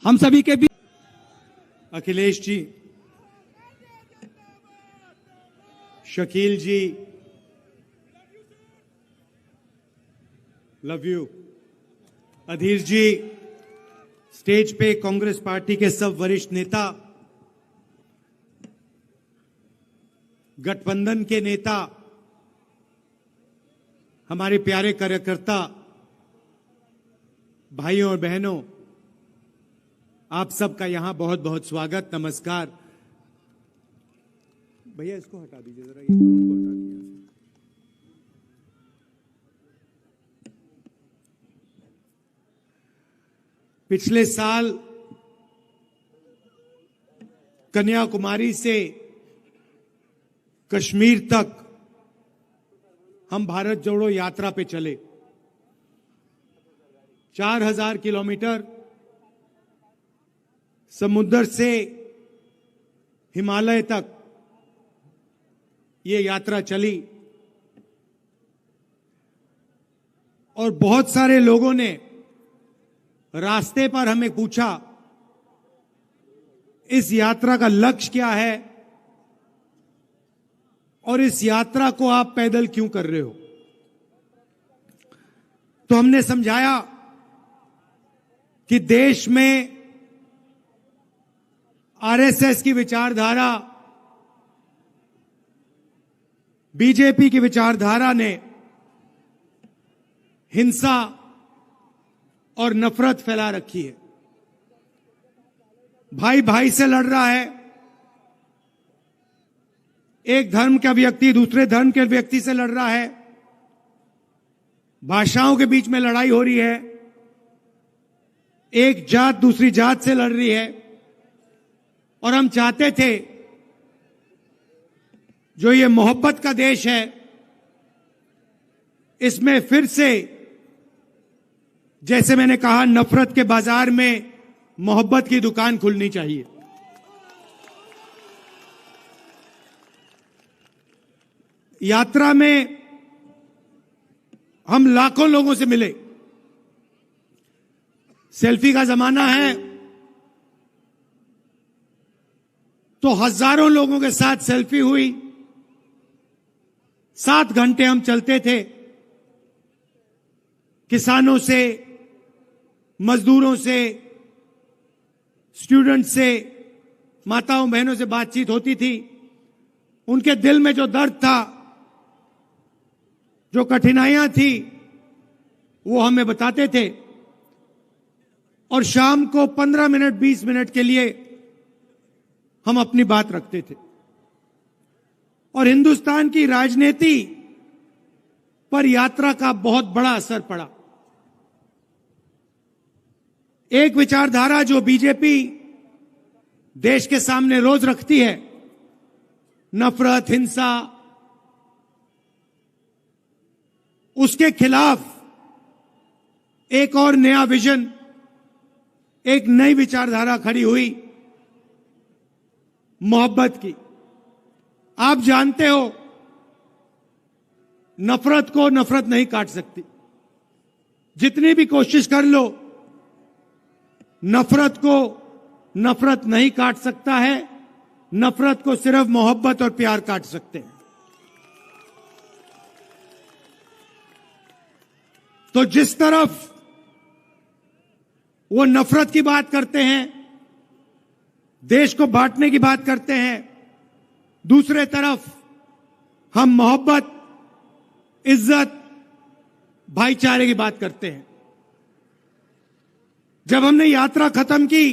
हम सभी के बीच Akhilesh ji, Shakeel ji, love you, Adhir ji, stage पे कांग्रेस पार्टी के सब वरिष्ठ नेता, गठबंधन के नेता, हमारे प्यारे कार्यकर्ता, भाइयों और बहनों, आप सबका यहां बहुत बहुत स्वागत, नमस्कार। भैया इसको हटा दीजिए जरा, ये ड्रोन को हटा दीजिए। पिछले साल कन्याकुमारी से कश्मीर तक हम भारत जोड़ो यात्रा पे चले। 4000 किलोमीटर समुद्र से हिमालय तक ये यात्रा चली और बहुत सारे लोगों ने रास्ते पर हमें पूछा, इस यात्रा का लक्ष्य क्या है और इस यात्रा को आप पैदल क्यों कर रहे हो। तो हमने समझाया कि देश में आरएसएस की विचारधारा, बीजेपी की विचारधारा ने हिंसा और नफरत फैला रखी है। भाई भाई से लड़ रहा है, एक धर्म का व्यक्ति दूसरे धर्म के व्यक्ति से लड़ रहा है, भाषाओं के बीच में लड़ाई हो रही है, एक जात दूसरी जात से लड़ रही है। और हम चाहते थे जो ये मोहब्बत का देश है, इसमें फिर से, जैसे मैंने कहा, नफरत के बाजार में मोहब्बत की दुकान खुलनी चाहिए। यात्रा में हम लाखों लोगों से मिले। सेल्फी का जमाना है तो हजारों लोगों के साथ सेल्फी हुई। 7 घंटे हम चलते थे, किसानों से, मजदूरों से, स्टूडेंट से, माताओं बहनों से बातचीत होती थी। उनके दिल में जो दर्द था, जो कठिनाइयां थी, वो हमें बताते थे। और शाम को 15 मिनट 20 मिनट के लिए हम अपनी बात रखते थे। और हिंदुस्तान की राजनीति पर यात्रा का बहुत बड़ा असर पड़ा। एक विचारधारा जो बीजेपी देश के सामने रोज रखती है, नफरत, हिंसा, उसके खिलाफ एक और नया विजन, एक नई विचारधारा खड़ी हुई, मोहब्बत की। आप जानते हो, नफरत को नफरत नहीं काट सकती। जितनी भी कोशिश कर लो, नफरत को नफरत नहीं काट सकता है। नफरत को सिर्फ मोहब्बत और प्यार काट सकते हैं। तो जिस तरफ वो नफरत की बात करते हैं, देश को बांटने की बात करते हैं, दूसरे तरफ हम मोहब्बत, इज्जत, भाईचारे की बात करते हैं। जब हमने यात्रा खत्म की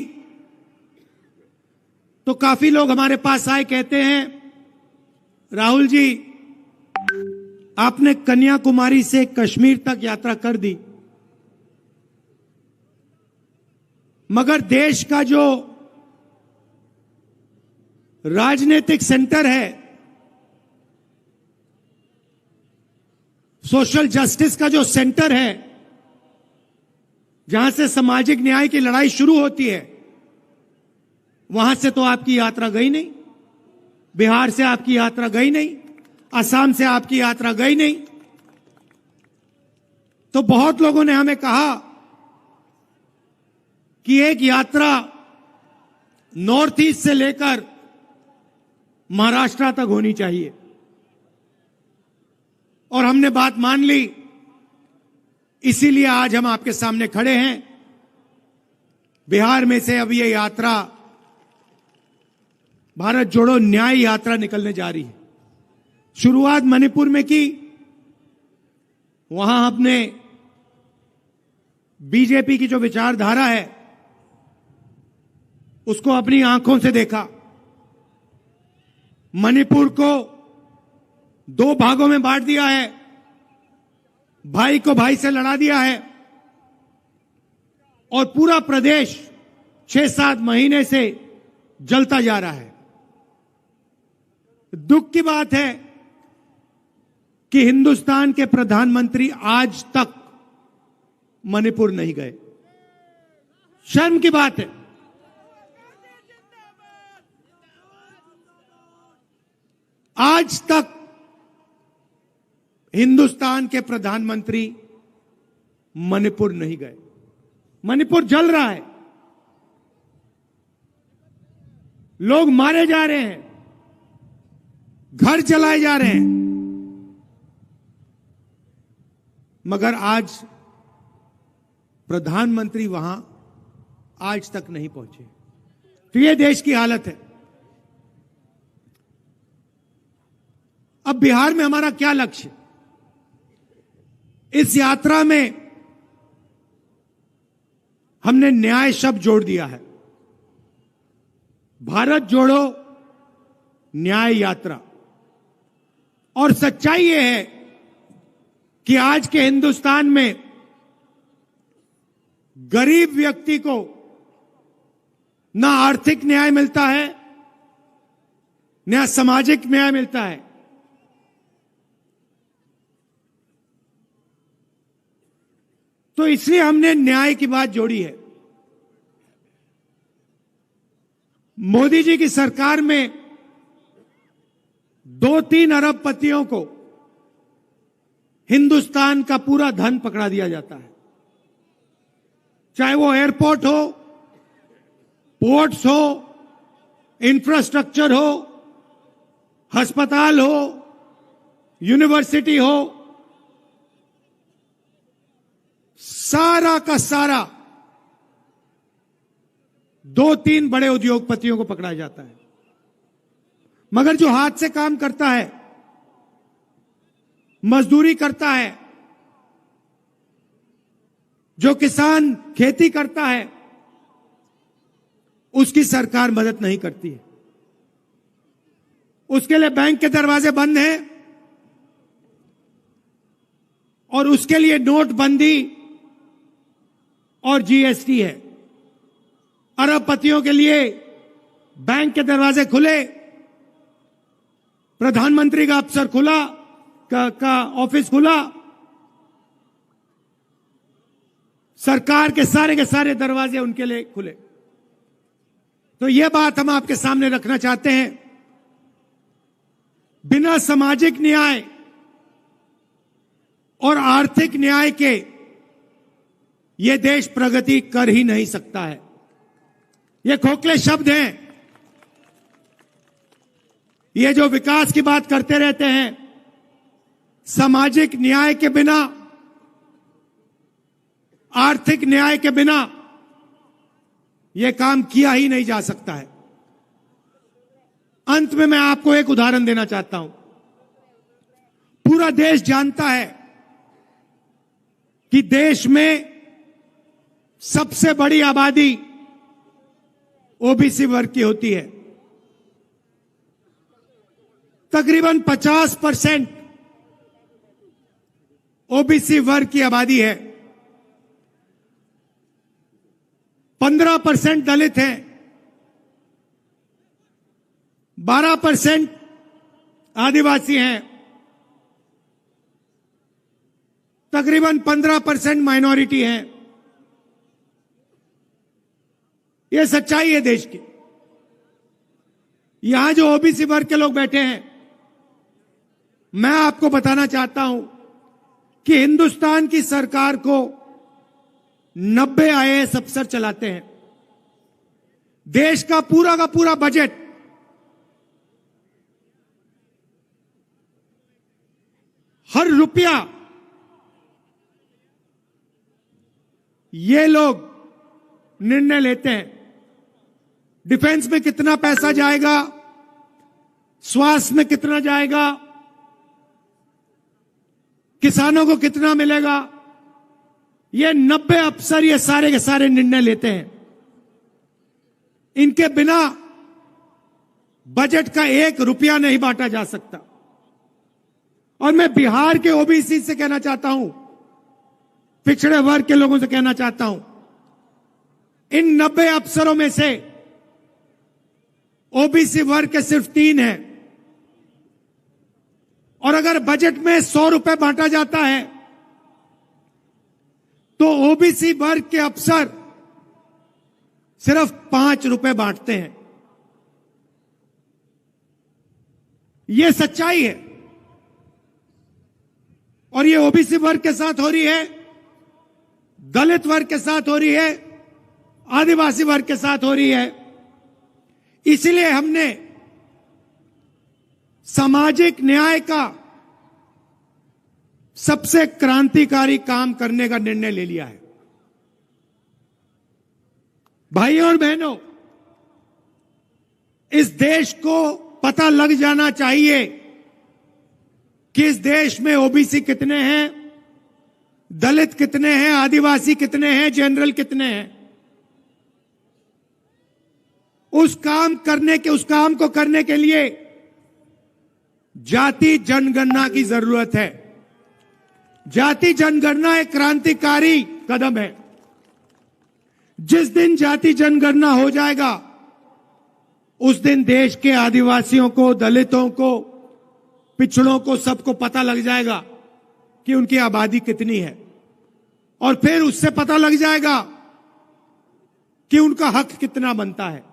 तो काफी लोग हमारे पास आए, कहते हैं, राहुल जी, आपने कन्याकुमारी से कश्मीर तक यात्रा कर दी, मगर देश का जो राजनीतिक सेंटर है, सोशल जस्टिस का जो सेंटर है, जहां से सामाजिक न्याय की लड़ाई शुरू होती है, वहां से तो आपकी यात्रा गई नहीं। बिहार से आपकी यात्रा गई नहीं, असम से आपकी यात्रा गई नहीं। तो बहुत लोगों ने हमें कहा कि एक यात्रा नॉर्थ ईस्ट से लेकर महाराष्ट्र तक होनी चाहिए, और हमने बात मान ली। इसीलिए आज हम आपके सामने खड़े हैं। बिहार में से अब ये यात्रा भारत जोड़ो न्याय यात्रा निकलने जा रही है। शुरुआत मणिपुर में की, वहां अपने बीजेपी की जो विचारधारा है उसको अपनी आंखों से देखा। मणिपुर को 2 भागों में बांट दिया है, भाई को भाई से लड़ा दिया है, और पूरा प्रदेश 6-7 महीने से जलता जा रहा है। दुख की बात है कि हिंदुस्तान के प्रधानमंत्री आज तक मणिपुर नहीं गए। शर्म की बात है। आज तक हिंदुस्तान के प्रधानमंत्री मणिपुर नहीं गए। मणिपुर जल रहा है, लोग मारे जा रहे हैं, घर जलाए जा रहे हैं, मगर आज प्रधानमंत्री वहां आज तक नहीं पहुंचे। तो ये देश की हालत है। अब बिहार में हमारा क्या लक्ष्य? इस यात्रा में हमने न्याय शब्द जोड़ दिया है। भारत जोड़ो न्याय यात्रा। और सच्चाई यह है कि आज के हिंदुस्तान में गरीब व्यक्ति को ना आर्थिक न्याय मिलता है, ना सामाजिक न्याय मिलता है। तो इसलिए हमने न्याय की बात जोड़ी है। मोदी जी की सरकार में 2-3 अरबपतियों को हिंदुस्तान का पूरा धन पकड़ा दिया जाता है, चाहे वो एयरपोर्ट हो, पोर्ट्स हो, इंफ्रास्ट्रक्चर हो, अस्पताल हो, यूनिवर्सिटी हो, सारा का सारा 2-3 बड़े उद्योगपतियों को पकड़ा जाता है। मगर जो हाथ से काम करता है, मजदूरी करता है, जो किसान खेती करता है, उसकी सरकार मदद नहीं करती है। उसके लिए बैंक के दरवाजे बंद हैं और उसके लिए नोटबंदी और जीएसटी है। अरबपतियों के लिए बैंक के दरवाजे खुले, प्रधानमंत्री का अफसर खुला, का ऑफिस खुला, सरकार के सारे दरवाजे उनके लिए खुले। तो यह बात हम आपके सामने रखना चाहते हैं। बिना सामाजिक न्याय और आर्थिक न्याय के यह देश प्रगति कर ही नहीं सकता है। ये खोखले शब्द हैं। ये जो विकास की बात करते रहते हैं, सामाजिक न्याय के बिना, आर्थिक न्याय के बिना यह काम किया ही नहीं जा सकता है। अंत में मैं आपको एक उदाहरण देना चाहता हूं। पूरा देश जानता है कि देश में सबसे बड़ी आबादी ओबीसी वर्ग की होती है। तकरीबन 50% ओबीसी वर्ग की आबादी है। 15% दलित हैं, 12% आदिवासी हैं, तकरीबन 15% माइनॉरिटी हैं। यह सच्चाई है देश की। यहां जो ओबीसी वर्ग के लोग बैठे हैं, मैं आपको बताना चाहता हूं कि हिंदुस्तान की सरकार को 90 आईएएस अफसर चलाते हैं। देश का पूरा बजट हर रुपया ये लोग निर्णय लेते हैं। डिफेंस में कितना पैसा जाएगा, स्वास्थ्य में कितना जाएगा, किसानों को कितना मिलेगा, ये 90 अफसर ये सारे के सारे निर्णय लेते हैं। इनके बिना बजट का 1 रुपया नहीं बांटा जा सकता। और मैं बिहार के ओबीसी से कहना चाहता हूं, पिछड़े वर्ग के लोगों से कहना चाहता हूं, इन 90 अफसरों में से ओबीसी वर्ग के सिर्फ 3 हैं। और अगर बजट में 100 रुपए बांटा जाता है तो ओबीसी वर्ग के अफसर सिर्फ 5 रुपए बांटते हैं। यह सच्चाई है। और ये ओबीसी वर्ग के साथ हो रही है, दलित वर्ग के साथ हो रही है, आदिवासी वर्ग के साथ हो रही है। इसलिए हमने सामाजिक न्याय का सबसे क्रांतिकारी काम करने का निर्णय ले लिया है। भाइयों और बहनों, इस देश को पता लग जाना चाहिए कि इस देश में ओबीसी कितने हैं, दलित कितने हैं, आदिवासी कितने हैं, जनरल कितने हैं। उस काम को करने के लिए जाति जनगणना की जरूरत है। जाति जनगणना एक क्रांतिकारी कदम है। जिस दिन जाति जनगणना हो जाएगा उस दिन देश के आदिवासियों को, दलितों को, पिछड़ों को, सबको पता लग जाएगा कि उनकी आबादी कितनी है। और फिर उससे पता लग जाएगा कि उनका हक कितना बनता है।